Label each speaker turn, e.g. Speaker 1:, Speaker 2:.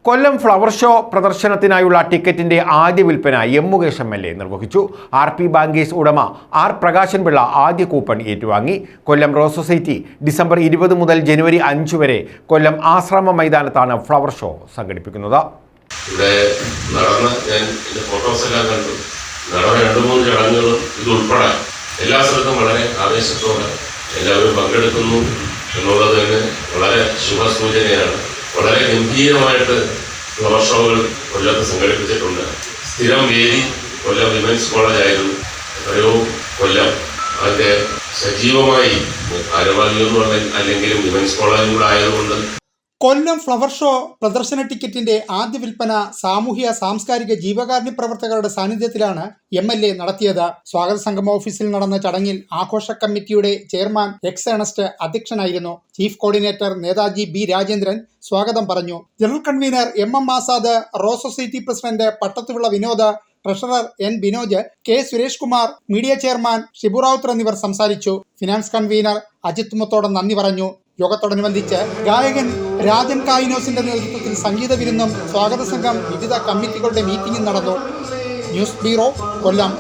Speaker 1: കൊല്ലം flower show പ്രദർശനത്തിനായുള്ള ടിക്കറ്റിന്റെ ആദ്യ വിൽപ്പന M Mukesh MLA നിർവഹിച്ചു. RP ബാങ്കേഴ്സ് ഉടമ R പ്രകാശൻപിള്ള ആദ്യ കൂപ്പൺ ഏറ്റുവാങ്ങി. കൊല്ലം റോസ് സൊസൈറ്റി ഡിസംബർ 20 മുതൽ ജനുവരി 5 വരെ കൊല്ലം ആശ്രമ മൈതാനത്താണ് ഫ്ലവർ ഷോ സംഘടിപ്പിക്കുന്നത്.
Speaker 2: ഇവിടെ നടന്ന ഞാൻ ഫോട്ടോസെല്ലാം കണ്ടു. നടന്ന 2-3 ചടങ്ങുകളും ഇതുൾപ്പെടെ എല്ലാ സ്ഥലത്തും വളരെ ആവേശത്തോടെ എല്ലാവരും പങ്കെടുക്കുന്നു എന്നുള്ളത് തന്നെ വളരെ ശുഭസൂചനയാണ്. വളരെ ഗംഭീരമായിട്ട് ഫ്ലവർ ഷോകൾ കൊല്ലത്ത് സംഘടിപ്പിച്ചിട്ടുണ്ട്. സ്ഥിരം വേദി കൊല്ലം വിമൻസ് കോളേജായിരുന്നു. എത്രയോ കൊല്ലം അതിൻ്റെ സജീവമായി ഭാരവാഹിയൊന്നും അല്ലെങ്കിലും വിമൻസ് കോളേജും കൂടെ ആയതുകൊണ്ട്
Speaker 3: കൊല്ലം ഫ്ലവർ ഷോ പ്രദർശന ടിക്കറ്റിന്റെ ആദ്യ വിൽപ്പന സാമൂഹ്യ സാംസ്കാരിക ജീവകാരുണ്യ പ്രവർത്തകരുടെ സാന്നിധ്യത്തിലാണ് MLA നടത്തിയത്. സ്വാഗത സംഗമ ഓഫീസിൽ നടന്ന ചടങ്ങിൽ ആഘോഷ കമ്മിറ്റിയുടെ ചെയർമാൻ എക്സ് ഏണസ്റ്റ് അധ്യക്ഷനായിരുന്നു. Chief coordinator Netaji B Rajendran സ്വാഗതം പറഞ്ഞു. General convener MM Azad, rose society president Pattathuvila Vinod, treasurer N Binoj, K Suresh Kumar, media chairman Shibu Ravuthar എന്നിവർ സംസാരിച്ചു. ഫിനാൻസ് കൺവീനർ അജിത് മുത്തോടൻ നന്ദി പറഞ്ഞു. യോഗത്തോടനുബന്ധിച്ച് ഗായകൻ രാജൻ കായിനോസിന്റെ നേതൃത്വത്തിൽ സംഗീത വിരുന്നും സ്വാഗത സംഘം വിവിധ കമ്മിറ്റികളുടെ മീറ്റിംഗും നടന്നു. ന്യൂസ് ബ്യൂറോ, കൊല്ലം.